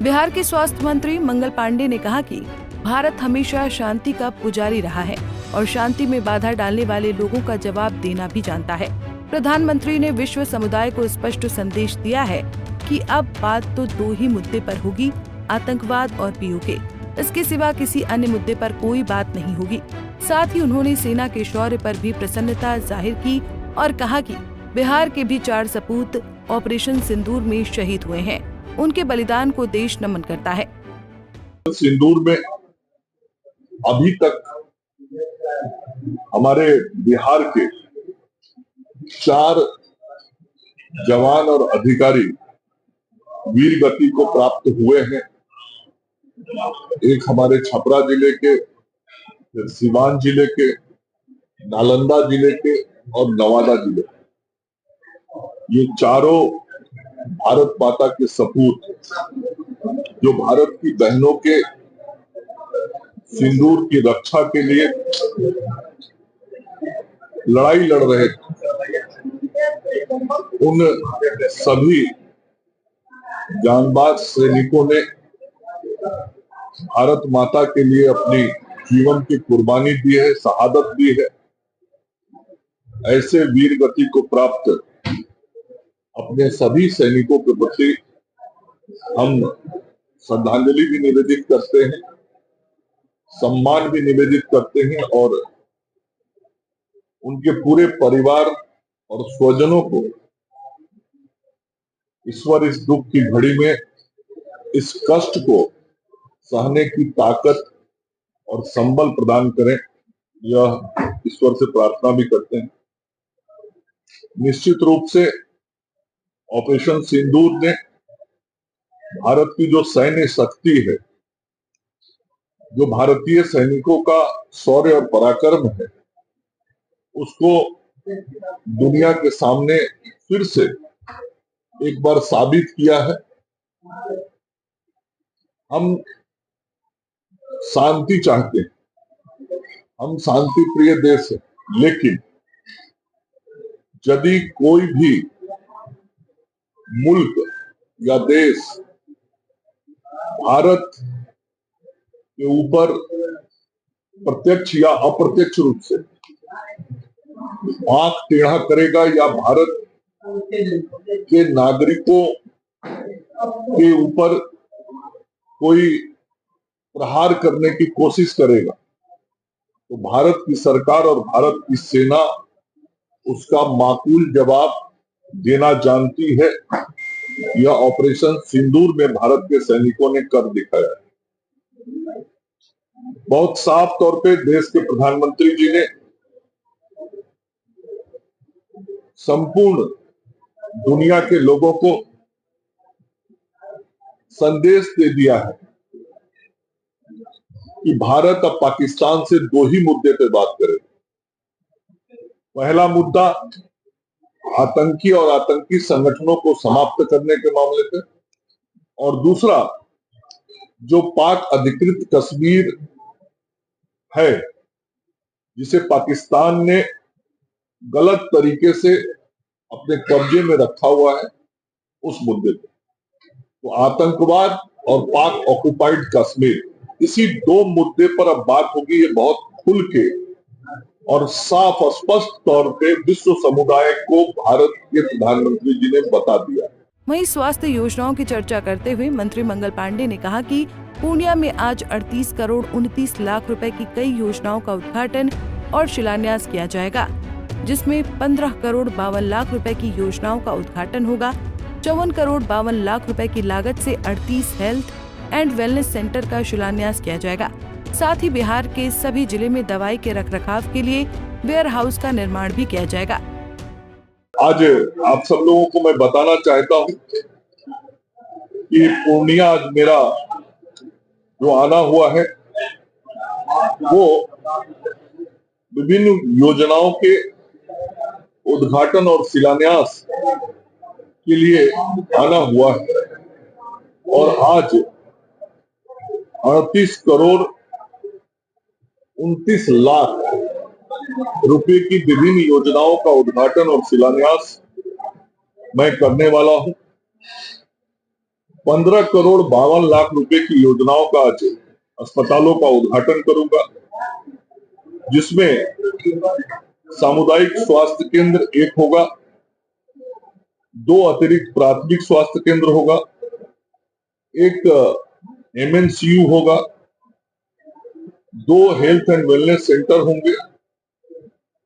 बिहार के स्वास्थ्य मंत्री मंगल पांडे ने कहा कि भारत हमेशा शांति का पुजारी रहा है और शांति में बाधा डालने वाले लोगों का जवाब देना भी जानता है। प्रधानमंत्री ने विश्व समुदाय को स्पष्ट संदेश दिया है कि अब बात तो दो ही मुद्दे पर होगी, आतंकवाद और पीओके। इसके सिवा किसी अन्य मुद्दे पर कोई बात नहीं होगी। साथ ही उन्होंने सेना के शौर्य पर भी प्रसन्नता जाहिर की और कहा कि बिहार के भी 4 सपूत ऑपरेशन सिंदूर में शहीद हुए हैं। उनके बलिदान को देश नमन करता है। सिंदूर में अभी तक हमारे बिहार के 4 जवान और अधिकारी वीर गति को प्राप्त हुए हैं। एक हमारे छपरा जिले के, फिर सीवान जिले के, नालंदा जिले के और नवादा जिले के। ये चारों भारत माता के सपूत जो भारत की बहनों के सिंदूर की रक्षा के लिए लड़ाई लड़ रहे थे, उन सभी जांबाज सैनिकों ने भारत माता के लिए अपनी जीवन की कुर्बानी दी है, शहादत दी है। ऐसे वीर गति को प्राप्त अपने सभी सैनिकों के प्रति हम श्रद्धांजलि भी निवेदित करते हैं, सम्मान भी निवेदित करते हैं और उनके पूरे परिवार और स्वजनों को ईश्वर इस दुख की घड़ी में इस कष्ट को सहने की ताकत और संबल प्रदान करें, यह ईश्वर से प्रार्थना भी करते हैं। निश्चित रूप से ऑपरेशन सिंदूर ने भारत की जो सैन्य शक्ति है, जो भारतीय सैनिकों का शौर्य और पराक्रम है, उसको दुनिया के सामने फिर से एक बार साबित किया है। हम शांति चाहते हैं, हम शांति प्रिय देश है, लेकिन यदि कोई भी मुल्क या देश भारत के ऊपर प्रत्यक्ष या अप्रत्यक्ष रूप से आंख टेढ़ा करेगा या भारत के नागरिकों के ऊपर कोई प्रहार करने की कोशिश करेगा, तो भारत की सरकार और भारत की सेना उसका माकूल जवाब देना जानती है। यह ऑपरेशन सिंदूर में भारत के सैनिकों ने कर दिखाया है। बहुत साफ तौर पे देश के प्रधानमंत्री जी ने संपूर्ण दुनिया के लोगों को संदेश दे दिया है कि भारत अब पाकिस्तान से 2 ही मुद्दे पे बात करे। पहला मुद्दा आतंकी और आतंकी संगठनों को समाप्त करने के मामले पे, और दूसरा जो पाक अधिकृत कश्मीर है, जिसे पाकिस्तान ने गलत तरीके से अपने कब्जे में रखा हुआ है, उस मुद्दे पे। तो आतंकवाद और पाक ऑक्युपाइड कश्मीर, इसी 2 मुद्दे पर अब बात होगी। ये बहुत खुल के और साफ और स्पष्ट तौर पे विश्व समुदाय को भारत के प्रधानमंत्री जी ने बता दिया। वहीं स्वास्थ्य योजनाओं की चर्चा करते हुए मंत्री मंगल पांडे ने कहा कि पूर्णिया में आज 38 करोड़ 29 लाख रुपए की कई योजनाओं का उद्घाटन और शिलान्यास किया जाएगा, जिसमें 15 करोड़ 52 लाख रुपए की योजनाओं का उद्घाटन होगा। 54 करोड़ 52 लाख रुपए की लागत से 38 हेल्थ एंड वेलनेस सेंटर का शिलान्यास किया जाएगा। साथ ही बिहार के सभी जिले में दवाई के रखरखाव के लिए वेयर हाउस का निर्माण भी किया जाएगा। आज आप सब लोगों को मैं बताना चाहता हूं कि पूर्णिया आज मेरा जो आना हुआ है वो विभिन्न योजनाओं के उद्घाटन और शिलान्यास के लिए आना हुआ है। और आज 38 करोड़ 29 लाख रुपए की विभिन्न योजनाओं का उद्घाटन और शिलान्यास मैं करने वाला हूं। 15,52,00,000 रुपए की योजनाओं का आज अस्पतालों का उद्घाटन करूंगा, जिसमें सामुदायिक स्वास्थ्य केंद्र 1 होगा, 2 अतिरिक्त प्राथमिक स्वास्थ्य केंद्र होगा, 1 MNCU होगा, 2 हेल्थ एंड वेलनेस सेंटर होंगे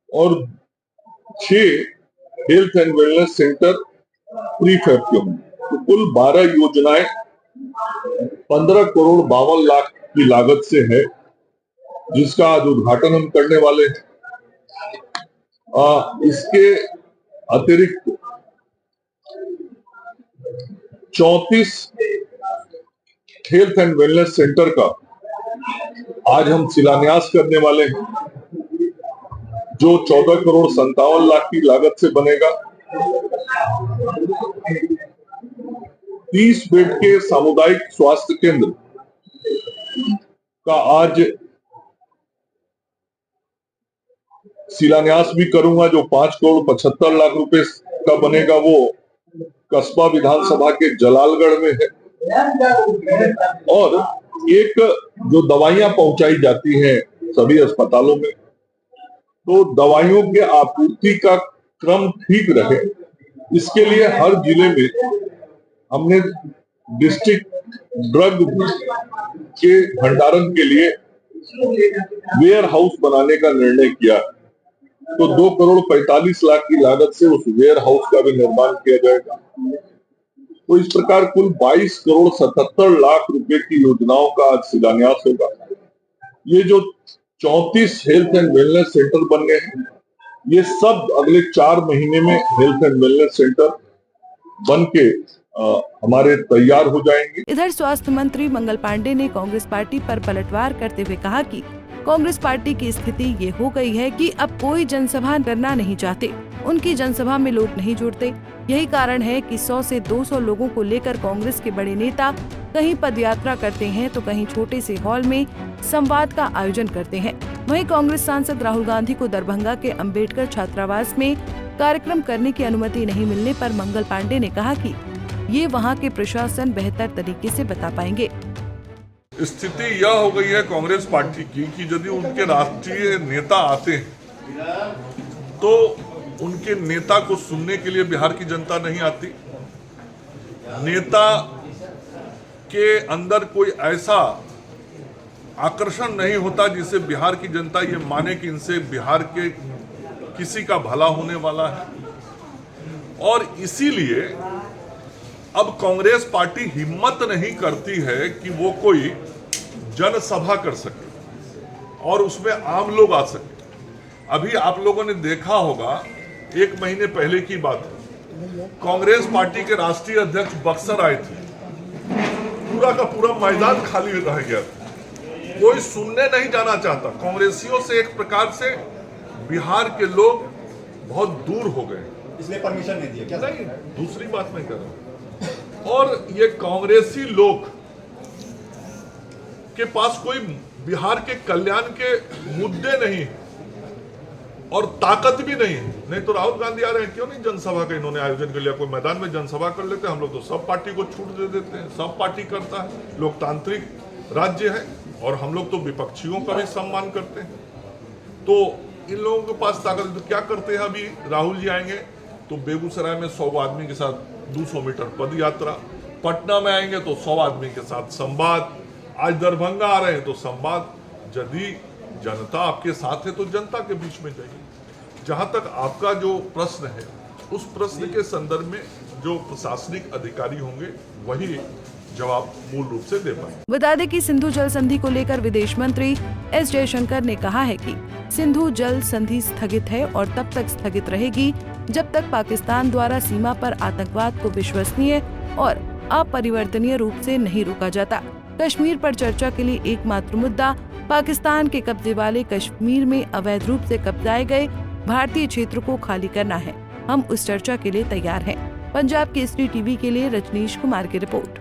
और 6 health and wellness centre prefab के होंगे। तो कुल 12 योजनाएं 15,52,00,000 की लागत से है, जिसका आज उद्घाटन हम करने वाले हैं। इसके अतिरिक्त 34 हेल्थ एंड वेलनेस सेंटर का आज हम शिलान्यास करने वाले हैं, जो 14,57,00,000 की लागत से बनेगा। 30 बेड के सामुदायिक स्वास्थ्य केंद्र का आज शिलान्यास भी करूंगा, जो 5,75,00,000 रुपए का बनेगा। वो कस्बा विधानसभा के जलालगढ़ में है। और एक जो दवाइयां पहुंचाई जाती हैं सभी अस्पतालों में, तो दवाइयों के आपूर्ति का क्रम ठीक रहे, इसके लिए हर जिले में हमने डिस्ट्रिक्ट ड्रग के भंडारण के लिए वेयर हाउस बनाने का निर्णय किया। तो 2,45,00,000 की लागत से उस वेयर हाउस का भी निर्माण किया जाएगा। तो इस प्रकार कुल 22,77,00,000 रुपए की योजनाओं का आज शिलान्यास होगा। ये जो 34 हेल्थ एंड वेलनेस सेंटर बन गए हैं, ये सब अगले 4 महीने में हेल्थ एंड वेलनेस सेंटर बन के हमारे तैयार हो जाएंगे। इधर स्वास्थ्य मंत्री मंगल पांडे ने कांग्रेस पार्टी पर पलटवार करते हुए कहा कि कांग्रेस पार्टी की स्थिति ये हो गई है कि अब कोई जनसभा करना नहीं चाहते। उनकी जनसभा में लोग नहीं जुड़ते। यही कारण है कि 100 से 200 लोगों को लेकर कांग्रेस के बड़े नेता कहीं पदयात्रा करते हैं तो कहीं छोटे से हॉल में संवाद का आयोजन करते हैं। वहीं कांग्रेस सांसद राहुल गांधी को दरभंगा के अंबेडकर छात्रावास में कार्यक्रम करने की अनुमति नहीं मिलने पर मंगल पांडे ने कहा कि ये वहाँ के प्रशासन बेहतर तरीके से बता पाएंगे। स्थिति यह हो गई है कांग्रेस पार्टी की कि यदि उनके राष्ट्रीय नेता आते हैं तो उनके नेता को सुनने के लिए बिहार की जनता नहीं आती। नेता के अंदर कोई ऐसा आकर्षण नहीं होता जिससे बिहार की जनता ये माने कि इनसे बिहार के किसी का भला होने वाला है। और इसीलिए अब कांग्रेस पार्टी हिम्मत नहीं करती है कि वो कोई जनसभा कर सके और उसमें आम लोग आ सके। अभी आप लोगों ने देखा होगा, 1 महीने पहले की बात है, कांग्रेस पार्टी के राष्ट्रीय अध्यक्ष बक्सर आए थे। पूरा का पूरा मैदान खाली रह गया था, कोई सुनने नहीं जाना चाहता। कांग्रेसियों से एक प्रकार से बिहार के लोग बहुत दूर हो गए, इसलिए परमिशन नहीं दिया क्या? नहीं, दूसरी बात मैं कर रहा हूं। और ये कांग्रेसी लोग के पास कोई बिहार के कल्याण के मुद्दे नहीं और ताकत भी नहीं है। नहीं तो राहुल गांधी आ रहे हैं, क्यों नहीं जनसभा का इन्होंने आयोजन कर लिया? कोई मैदान में जनसभा कर लेते हैं। हम लोग तो सब पार्टी को छूट दे देते हैं, सब पार्टी करता है, लोकतांत्रिक राज्य है और हम लोग तो विपक्षियों का भी सम्मान करते हैं। तो इन लोगों के पास ताकत, तो क्या करते हैं? अभी राहुल जी आएंगे तो बेगूसराय में 100 आदमी के साथ 200 मीटर पद यात्रा, पटना में आएंगे तो 100 आदमी के साथ संवाद, आज दरभंगा आ रहे हैं तो संवाद। यदि जनता आपके साथ है तो जनता के बीच में जाइए। जहां तक आपका जो प्रश्न है, उस प्रश्न के संदर्भ में जो प्रशासनिक अधिकारी होंगे वही जवाब मूल रूप से दे पाएंगे। बता दें कि सिंधु जल संधि को लेकर विदेश मंत्री एस जयशंकर ने कहा है कि सिंधु जल संधि स्थगित है और तब तक स्थगित रहेगी जब तक पाकिस्तान द्वारा सीमा पर आतंकवाद को विश्वसनीय और अपरिवर्तनीय रूप से नहीं रोका जाता। कश्मीर पर चर्चा के लिए एकमात्र मुद्दा पाकिस्तान के कब्जे वाले कश्मीर में अवैध रूप से कब्जाए गए भारतीय क्षेत्र को खाली करना है। हम उस चर्चा के लिए तैयार हैं। पंजाब केसरी टीवी के लिए रजनीश कुमार की रिपोर्ट।